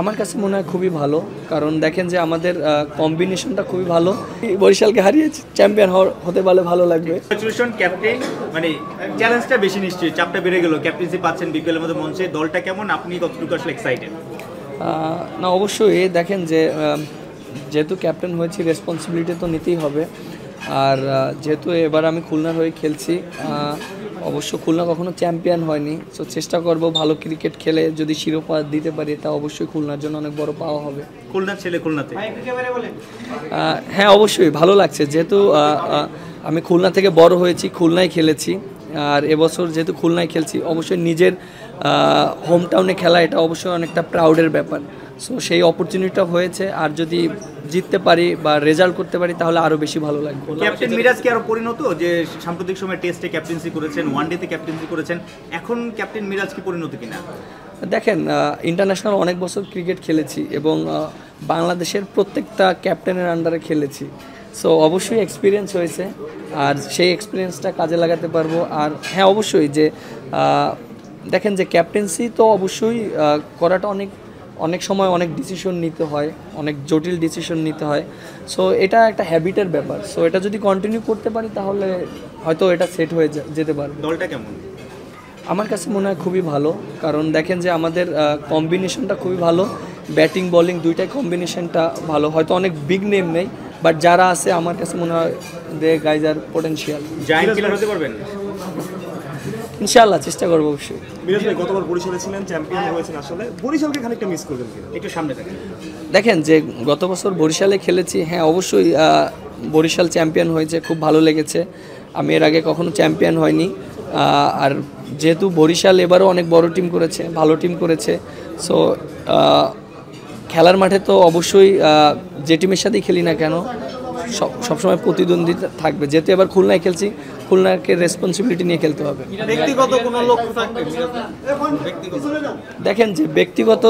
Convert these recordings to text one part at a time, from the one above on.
আমার কাছে মনে হয় খুবই ভালো, কারণ দেখেন যে আমাদের কম্বিনেশনটা খুবই ভালো। বরিশালকে হারিয়ে চ্যাম্পিয়ন হতে পারলে ভালো লাগবে। কংগ্রাচুলেশন ক্যাপ্টেন, মানে চ্যালেঞ্জটা বেশি নিশ্চয়ই, চাপটা বেড়ে গেল, ক্যাপ্টেন্সি পাচ্ছেন বিপিএল এর মধ্যে মঞ্চে, দলটা কেমন, আপনি কতটুকু আসলে এক্সাইটেড? না, অবশ্যই দেখেন যে যেহেতু ক্যাপ্টেন হয়েছি, রেসপন্সিবিলিটি তো নিতেই হবে। আর যেহেতু এবার আমি খুলনার হয়ে খেলছি, অবশ্য খুলনা কখনো চ্যাম্পিয়ন হয়নি, সো চেষ্টা করব ভালো ক্রিকেট খেলে যদি শিরোপা দিতে পারি তা অবশ্যই খুলনার জন্য অনেক বড় পাওয়া হবে। খুলনার ছেলে খুলনাতে। হ্যাঁ, অবশ্যই ভালো লাগছে, যেহেতু আমি খুলনা থেকে বড় হয়েছি, খুলনায় খেলেছি। আর এবছর যেহেতু খুলনায় খেলছি, অবশ্যই নিজের হোম টাউনে খেলা এটা অবশ্যই অনেকটা প্রাউডের ব্যাপার। সো সেই অপরচুনিটিটা হয়েছে, আর যদি জিততে পারি বা রেজাল্ট করতে পারি তাহলে আরও বেশি ভালো লাগবে। ক্যাপ্টেন মিরাজ কি আরো পরিণত, যে সাম্প্রতিক সময় টেস্টে ক্যাপ্টেন্সি করেছেন, ওয়ানডেতে ক্যাপ্টেন্সি করেছেন, এখন ক্যাপ্টেন মিরাজ কি পরিণত কিনা? দেখেন, ইন্টারন্যাশনাল অনেক বছর ক্রিকেট খেলেছি এবং বাংলাদেশের প্রত্যেকটা ক্যাপ্টেনের আন্ডারে খেলেছি। সো অবশ্যই এক্সপিরিয়েন্স হয়েছে, আর সেই এক্সপিরিয়েন্সটা কাজে লাগাতে পারবো। আর হ্যাঁ, অবশ্যই যে দেখেন যে ক্যাপ্টেন্সি তো অবশ্যই করাটা অনেক সময় অনেক ডিসিশন নিতে হয়, অনেক জটিল ডিসিশন নিতে হয়। সো এটা একটা হ্যাবিটের ব্যাপার। সো এটা যদি কন্টিনিউ করতে পারি তাহলে হয়তো এটা সেট হয়ে যেতে পারবে। দলটা কেমন? আমার কাছে মনে হয় খুবই ভালো, কারণ দেখেন যে আমাদের কম্বিনেশনটা খুবই ভালো, ব্যাটিং বোলিং দুইটাই কম্বিনেশনটা ভালো। হয়তো অনেক বিগ নেম নেই, বাট যারা আছে আমার কাছে মনে হয় দে গাইজ আর পোটেনশিয়াল। জায়ান্ট কিলার হতে পারবেন ইনশাআল্লাহ, চেষ্টা করবো অবশ্যই। মিরাজ ভাই, গতবার বরিশালে ছিলেন, চ্যাম্পিয়ন হয়েছেন, আসলে বরিশালকে খানিকটা মিস করবেন কিনা? একটু সামনে দেখেন। দেখেন যে গত বছর বরিশালে খেলেছি, হ্যাঁ অবশ্যই বরিশাল চ্যাম্পিয়ন হয়েছে, খুব ভালো লেগেছে। আমি এর আগে কখনো চ্যাম্পিয়ন হয়নি। আর যেহেতু বরিশাল এবারও অনেক বড় টিম করেছে, ভালো টিম করেছে, সো খেলার মাঠে তো অবশ্যই যে টিমের সাথেই খেলি না কেন সবসময় প্রতিদ্বন্দ্বিতা থাকবে। যেহেতু এবার খুলনায় খেলছি, খুলনাকে রেসপন্সিবিলিটি নিয়ে খেলতে হবে। ব্যক্তিগত কোনো লক্ষ্য থাকবে? দেখেন যে ব্যক্তিগত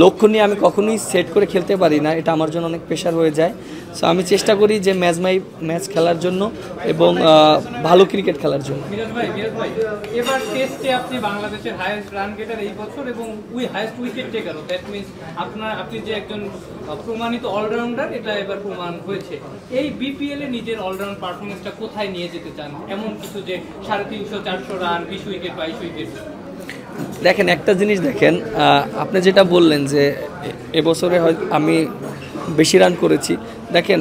লক্ষ্য নিয়ে আমি কখনোই সেট করে খেলতে পারি না, এটা আমার জন্য অনেক প্রেশার হয়ে যায়। সো আমি চেষ্টা করি যে ম্যাচ খেলার জন্য এবং ভালো ক্রিকেট খেলার জন্য। মিরাজ ভাই, এবার টেস্টে আপনি বাংলাদেশের হাইয়েস্ট রান গেটার এই বছর এবং হাইয়েস্ট উইকেট টেকারও। দ্যাট মিনস আপনি যে একজন প্রমাণিত অলরাউন্ডার, এটা এবার প্রমাণ হয়েছে। এই বিপিএল এ নিজের অলরাউন্ড পারফরমেন্সটা কোথায় নিয়ে যেতে চান? এমন কিছু যে 350-400 রান, 20 উইকেট, 22 উইকেট। দেখেন, একটা জিনিস দেখেন, আপনি যেটা বললেন যে এবছরে হয়তো আমি বেশি রান করেছি। দেখেন,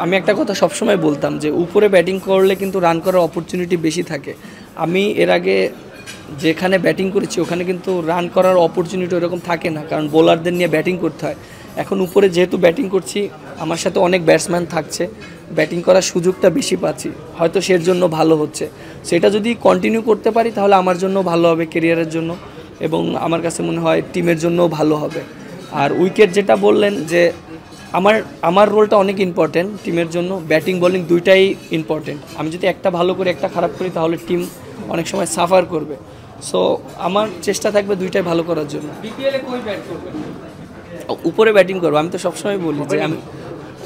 আমি একটা কথা সবসময় বলতাম যে উপরে ব্যাটিং করলে কিন্তু রান করার অপরচুনিটি বেশি থাকে। আমি এর আগে যেখানে ব্যাটিং করেছি ওখানে কিন্তু রান করার অপরচুনিটি ওরকম থাকে না, কারণ বোলারদের নিয়ে ব্যাটিং করতে হয়। এখন উপরে যেহেতু ব্যাটিং করছি, আমার সাথে অনেক ব্যাটসম্যান থাকছে, ব্যাটিং করার সুযোগটা বেশি পাচ্ছি, হয়তো সের জন্য ভালো হচ্ছে। সেটা যদি কন্টিনিউ করতে পারি তাহলে আমার জন্য ভালো হবে, কেরিয়ারের জন্য, এবং আমার কাছে মনে হয় টিমের জন্যও ভালো হবে। আর উইকেট যেটা বললেন যে আমার রোলটা অনেক ইম্পর্টেন্ট টিমের জন্য, ব্যাটিং বোলিং দুইটাই ইম্পর্টেন্ট। আমি যদি একটা ভালো করি একটা খারাপ করি তাহলে টিম অনেক সময় সাফার করবে। সো আমার চেষ্টা থাকবে দুইটাই ভালো করার জন্য। উপরে ব্যাটিং করবো, আমি তো সবসময় বলি যে আমি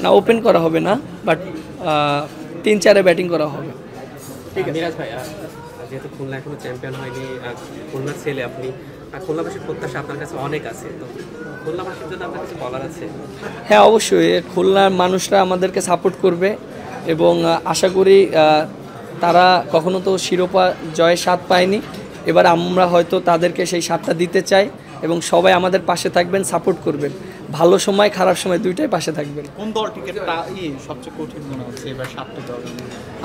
না, ওপেন করা হবে না, বাট 3-4-এ ব্যাটিং করা হবে। ঠিক আছে মিরাজ ভাই, যেহেতু খুলনা এখনো চ্যাম্পিয়ন হয়নি, খুলনার ছেলে আপনি, খুলনাবাসীর প্রত্যাশা আপনার কাছে অনেক আছে, তো খুলনাবাসীর জন্য আপনার কিছু বলার আছে? হ্যাঁ, অবশ্যই খুলনার মানুষরা আমাদেরকে সাপোর্ট করবে এবং আশা করি তারা কখনো তো শিরোপা জয়ের স্বাদ পায়নি, এবার আমরা হয়তো তাদেরকে সেই স্বাদটা দিতে চাই এবং সবাই আমাদের পাশে থাকবেন, সাপোর্ট করবেন, ভালো সময় খারাপ সময় দুইটাই পাশে থাকবেন। কোন দল টিকেটটা সবচেয়ে কঠিন মনে হচ্ছে এবার 7টি দল?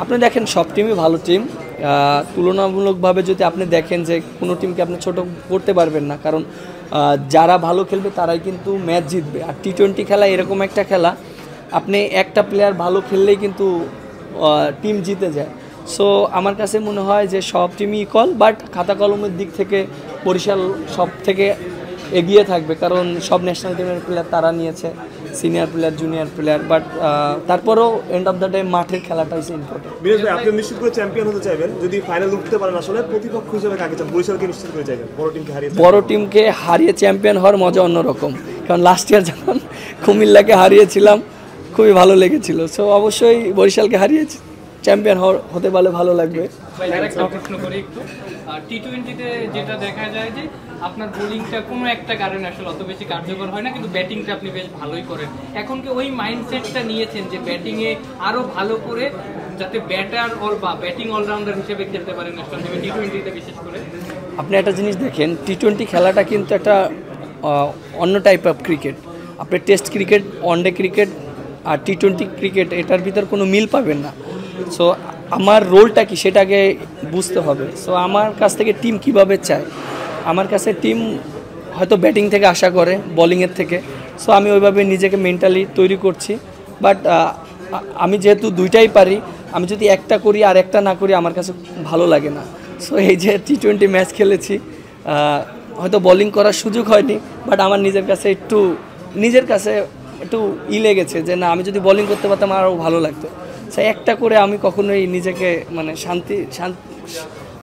আপনি দেখেন সব টিমই ভালো টিম, তুলনামূলকভাবে যদি আপনি দেখেন যে কোনো টিমকে আপনি ছোট করতে পারবেন না, কারণ যারা ভালো খেলবে তারাই কিন্তু ম্যাচ জিতবে। আর টি-20 খেলা এরকম একটা খেলা, আপনি একটা প্লেয়ার ভালো খেললেই কিন্তু টিম জিতে যায়। সো আমার কাছে মনে হয় যে সব টিমই ইকুয়াল, বাট খাতা কলমের দিক থেকে বরিশাল সব থেকে এগিয়ে থাকবে, কারণ সব ন্যাশনাল টিমের প্লেয়ার তারা নিয়েছে, senior player, junior player, but তারপরেও এন্ড অফ দ্য ডে মাঠের খেলাটাই ইম্পর্টেন্ট। মিরাজ ভাই, আপনি নিশ্চিত করে চ্যাম্পিয়ন হতে চাইবেন, যদি ফাইনাল উঠতে পারেন আসলে প্রতিপক্ষ হিসেবে কাকে চান? বরিশালকে নিশ্চিত করে চাইবেন? বড় টিমকে হারিয়ে চ্যাম্পিয়ন হওয়ার মজা অন্যরকম, কারণ লাস্ট ইয়ার যখন কুমিল্লাকে হারিয়েছিলাম খুবই ভালো লেগেছিল। সো অবশ্যই বরিশালকে হারিয়েছি, চ্যাম্পিয়ন হতে পারলে ভালো লাগবে। টি-20-তে যেটা দেখা যায় যে আপনার বোলিংটা কোনো একটা কারণে আসলে অত বেশি কার্যকর হয় না, কিন্তু ব্যাটিংটা আপনি বেশ ভালোই করেন। এখন কি ওই মাইন্ডসেটটা নিয়েছেন যে ব্যাটিংয়ে আরও ভালো করে যাতে ব্যাটার বা ব্যাটিং অলরাউন্ডার হিসেবে খেলতে পারেন ন্যাশনাল টিমে, টি-20তে বিশেষ করে? আপনি একটা জিনিস দেখেন, টি-20 খেলাটা কিন্তু একটা অন্য টাইপ অফ ক্রিকেট। আপনি টেস্ট ক্রিকেট, ওয়ানডে ক্রিকেট আর টি-20 ক্রিকেট এটার ভিতর কোনো মিল পাবেন না। সো আমার রোলটা কি সেটাকে বুঝতে হবে। সো আমার কাছ থেকে টিম কিভাবে চায়, আমার কাছে টিম হয়তো ব্যাটিং থেকে আশা করে, বোলিংয়ের থেকে। সো আমি ওইভাবে নিজেকে মেন্টালি তৈরি করছি। বাট আমি যেহেতু দুইটাই পারি, আমি যদি একটা করি আর একটা না করি আমার কাছে ভালো লাগে না। সো এই যে টি-20 ম্যাচ খেলেছি, হয়তো বোলিং করার সুযোগ হয়নি, বাট আমার নিজের কাছে একটু লেগেছে যে না, আমি যদি বোলিং করতে পারতাম আরও ভালো লাগতো। সো একটা করে আমি কখনোই নিজেকে মানে